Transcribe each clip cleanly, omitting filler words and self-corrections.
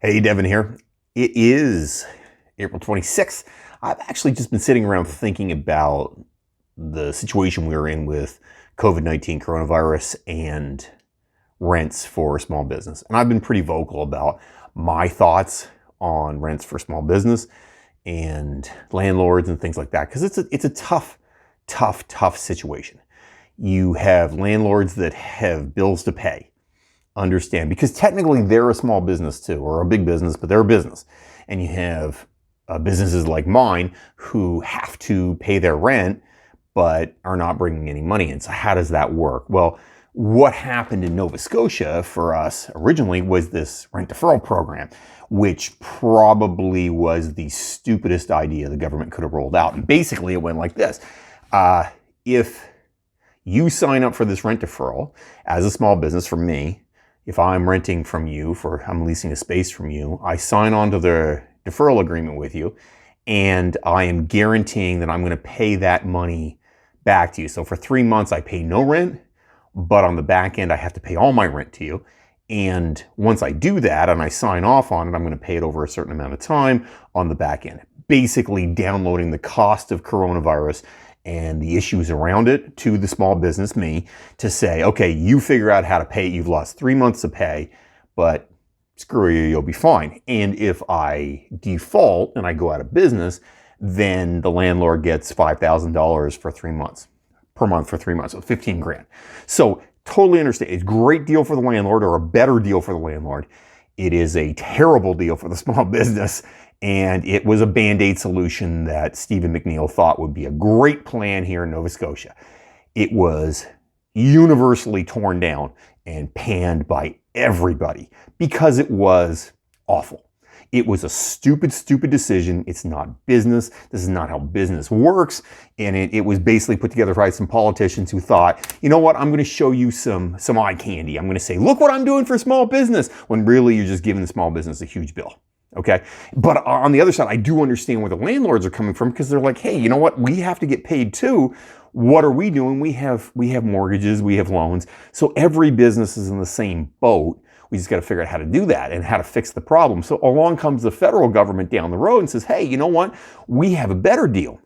Hey, Devin here. It is April 26th. I've actually just been sitting around thinking about the situation we're in with COVID-19 coronavirus and rents for small business. And I've been pretty vocal about my thoughts on rents for small business and landlords and things like that because it's a tough situation. You have landlords that have bills to pay, understand, because technically they're a small business too, or a big business, but they're a business. And you have businesses like mine who have to pay their rent but are not bringing any money in. So how does that work? Well, what happened in Nova Scotia for us originally was this rent deferral program, which probably was the stupidest idea the government could have rolled out. And basically it went like this. If you sign up for this rent deferral as a small business from me, if I'm renting from you, I'm leasing a space from you, I sign on to the deferral agreement with you, and I am guaranteeing that I'm going to pay that money back to you. So for 3 months, I pay no rent, but on the back end, I have to pay all my rent to you. And once I do that and I sign off on it, I'm going to pay it over a certain amount of time on the back end. Basically downloading the cost of coronavirus and the issues around it to the small business, me, to say, okay, you figure out how to pay it. You've lost 3 months of pay, but screw you, you'll be fine. And if I default and I go out of business, then the landlord gets $5,000 for 3 months, per month for 3 months, so 15 grand. So totally understand. It's a great deal for the landlord, or a better deal for the landlord. It is a terrible deal for the small business. And it was a Band-Aid solution that Stephen McNeil thought would be a great plan here in Nova Scotia. It was universally torn down and panned by everybody because it was awful. It was a stupid decision. It's not business. This is not how business works. And it was basically put together by some politicians who thought, you know what, I'm going to show you some eye candy. I'm going to say, look what I'm doing for small business, when really you're just giving the small business a huge bill. Okay. But on the other side, I do understand where the landlords are coming from, because they're like, hey, you know what? We have to get paid too. What are we doing? We have mortgages, we have loans. So every business is in the same boat. We just got to figure out how to do that and how to fix the problem. So along comes the federal government down the road and says, hey, you know what? We have a better deal.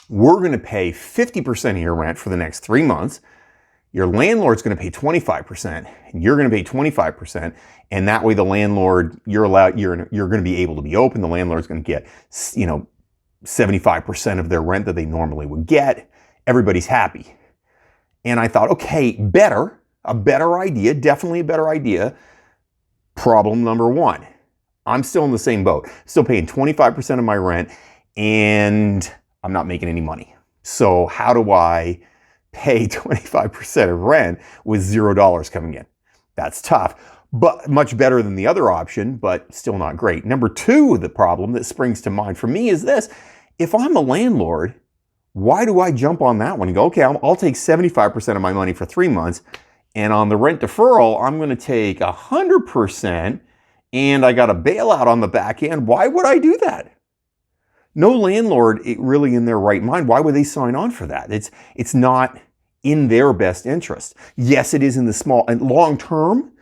We're going to pay 50% of your rent for the next 3 months. Your landlord's going to pay 25%, and you're going to pay 25%, and that way the landlord, you're going to be able to be open. The landlord's going to get, 75% of their rent that they normally would get. Everybody's happy. And I thought, okay, a better idea, definitely a better idea. Problem number one, I'm still in the same boat, still paying 25% of my rent, and I'm not making any money. So how do I pay 25% of rent with $0 coming in? That's tough, but much better than the other option, but still not great. Number two, the problem that springs to mind for me is this. If I'm a landlord, why do I jump on that one and go, okay, I'll take 75% of my money for 3 months, and on the rent deferral, I'm going to take 100%, and I got a bailout on the back end? Why would I do that? No landlord really in their right mind, why would they sign on for that? It's not in their best interest. Yes, it is in the small and long term.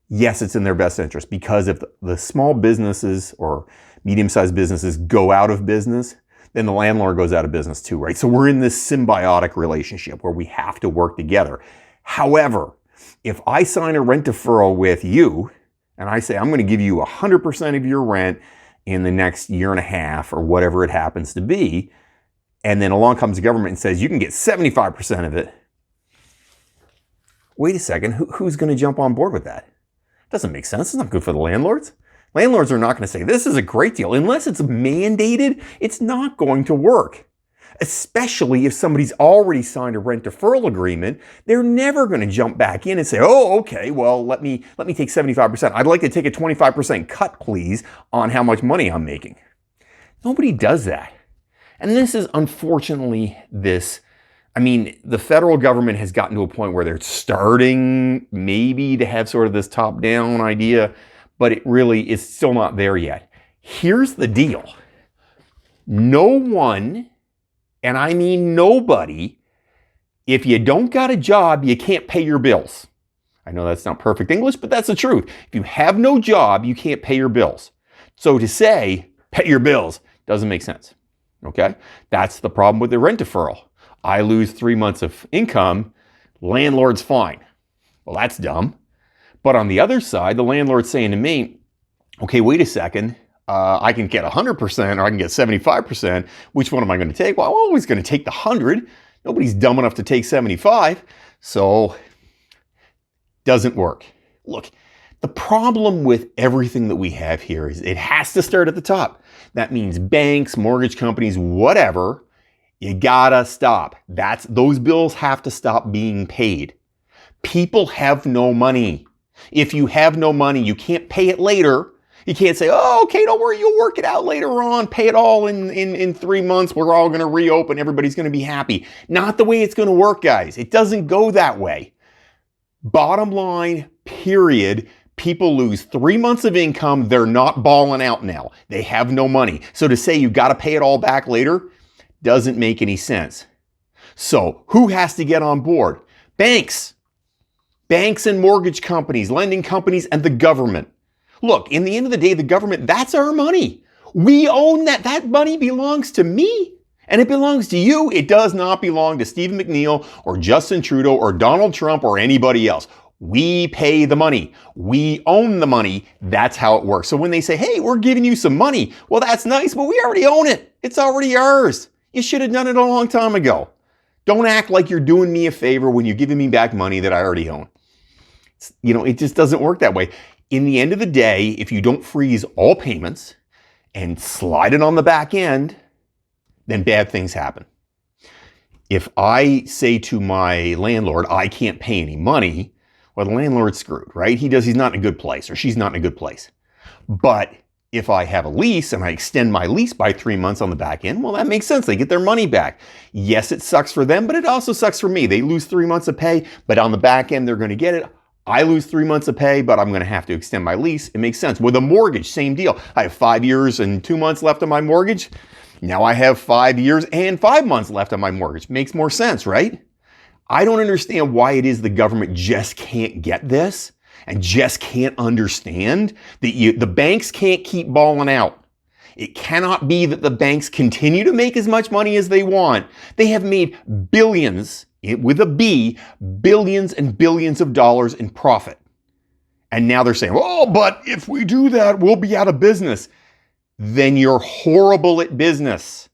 Yes, it's in their best interest, because if the small businesses or medium-sized businesses go out of business, then the landlord goes out of business too, right? So we're in this symbiotic relationship where we have to work together. However, if I sign a rent deferral with you and I say, I'm going to give you 100% of your rent in the next year and a half, or whatever it happens to be, and then along comes the government and says, you can get 75% of it. Wait a second, who's going to jump on board with that? Doesn't make sense. It's not good for the landlords. Landlords are not going to say, this is a great deal. Unless it's mandated, it's not going to work. Especially if somebody's already signed a rent deferral agreement, they're never going to jump back in and say, oh, okay, well, let me take 75%. I'd like to take a 25% cut, please, on how much money I'm making. Nobody does that. And this is unfortunately the federal government has gotten to a point where they're starting maybe to have sort of this top-down idea, but it really is still not there yet. Here's the deal. No one, and I mean nobody, if you don't got a job, you can't pay your bills. I know that's not perfect English, but that's the truth. If you have no job, you can't pay your bills. So to say, pay your bills, doesn't make sense. Okay? That's the problem with the rent deferral. I lose 3 months of income, landlord's fine. Well, that's dumb. But on the other side, the landlord's saying to me, okay, wait a second. I can get 100% or I can get 75%. Which one am I going to take? Well, I'm always going to take the 100. Nobody's dumb enough to take 75. So, doesn't work. Look, the problem with everything that we have here is it has to start at the top. That means banks, mortgage companies, whatever. You gotta stop. Those bills have to stop being paid. People have no money. If you have no money, you can't pay it later. You can't say, oh, okay, don't worry, you'll work it out later on. Pay it all in 3 months. We're all going to reopen. Everybody's going to be happy. Not the way it's going to work, guys. It doesn't go that way. Bottom line, period. People lose 3 months of income. They're not balling out now. They have no money. So to say you got to pay it all back later doesn't make any sense. So who has to get on board? Banks. Banks and mortgage companies, lending companies, and the government. Look, in the end of the day, the government, that's our money. We own that. That money belongs to me. And it belongs to you. It does not belong to Stephen McNeil or Justin Trudeau or Donald Trump or anybody else. We pay the money. We own the money. That's how it works. So when they say, hey, we're giving you some money, well, that's nice, but we already own it. It's already ours. You should have done it a long time ago. Don't act like you're doing me a favor when you're giving me back money that I already own. It just doesn't work that way. In the end of the day, if you don't freeze all payments and slide it on the back end, then bad things happen. If I say to my landlord, I can't pay any money, well, the landlord's screwed, right? He's not in a good place or she's not in a good place. But if I have a lease and I extend my lease by 3 months on the back end, well, that makes sense. They get their money back. Yes, it sucks for them, but it also sucks for me. They lose 3 months of pay, but on the back end, they're going to get it. I lose 3 months of pay, but I'm going to have to extend my lease. It makes sense. With a mortgage, same deal. I have 5 years and 2 months left on my mortgage. Now I have 5 years and 5 months left on my mortgage. Makes more sense, right? I don't understand why it is the government just can't get this and just can't understand that the banks can't keep balling out. It cannot be that the banks continue to make as much money as they want. They have made billions, with a B, billions and billions of dollars in profit. And now they're saying, oh, but if we do that, we'll be out of business. Then you're horrible at business.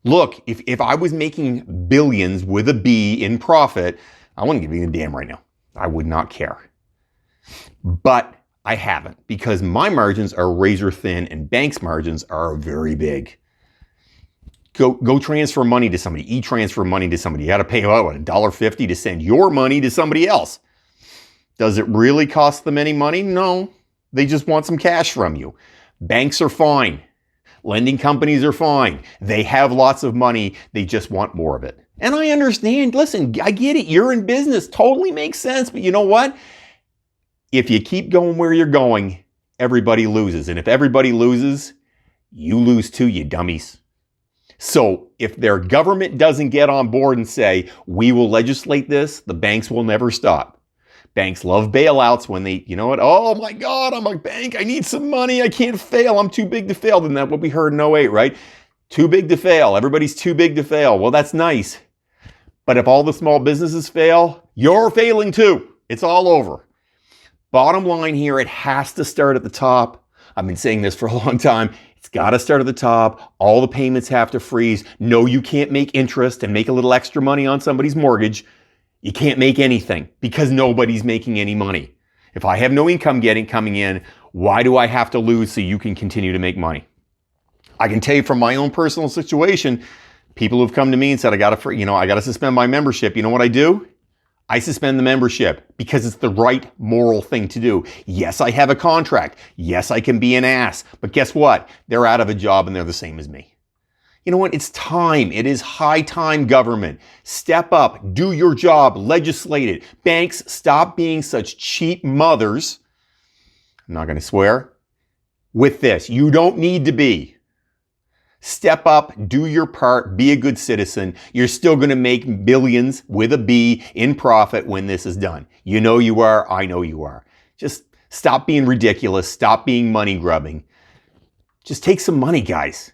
Look, if I was making billions with a B in profit, I wouldn't give you a damn right now. I would not care. But I haven't, because my margins are razor thin and banks' margins are very big. Go transfer money to somebody. E-transfer money to somebody. You got to pay $1.50 to send your money to somebody else. Does it really cost them any money? No. They just want some cash from you. Banks are fine. Lending companies are fine. They have lots of money. They just want more of it. And I understand. Listen, I get it. You're in business. Totally makes sense. But you know what? If you keep going where you're going, everybody loses. And if everybody loses, you lose too, you dummies. So if their government doesn't get on board and say, we will legislate this, the banks will never stop. Banks love bailouts when they, you know what? Oh my God, I'm a bank. I need some money. I can't fail. I'm too big to fail. Isn't that what we heard in 08, right? Too big to fail. Everybody's too big to fail. Well, that's nice. But if all the small businesses fail, you're failing too. It's all over. Bottom line here, it has to start at the top. I've been saying this for a long time. It's got to start at the top. All the payments have to freeze. No, you can't make interest and make a little extra money on somebody's mortgage. You can't make anything because nobody's making any money. If I have no income coming in, why do I have to lose so you can continue to make money? I can tell you from my own personal situation, people who've come to me and said, I got to suspend my membership. You know what I do? I suspend the membership because it's the right moral thing to do. Yes, I have a contract. Yes, I can be an ass. But guess what? They're out of a job and they're the same as me. You know what? It's time. It is high time, government. Step up. Do your job. Legislate it. Banks, stop being such cheap mothers. I'm not going to swear. With this, you don't need to be. Step up, do your part, be a good citizen. You're still going to make billions with a B in profit when this is done. You know you are. I know you are. Just stop being ridiculous. Stop being money grubbing. Just take some money, guys.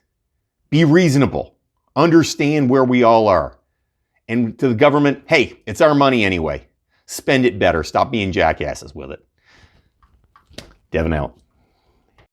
Be reasonable. Understand where we all are. And to the government, hey, it's our money anyway. Spend it better. Stop being jackasses with it. Devin out.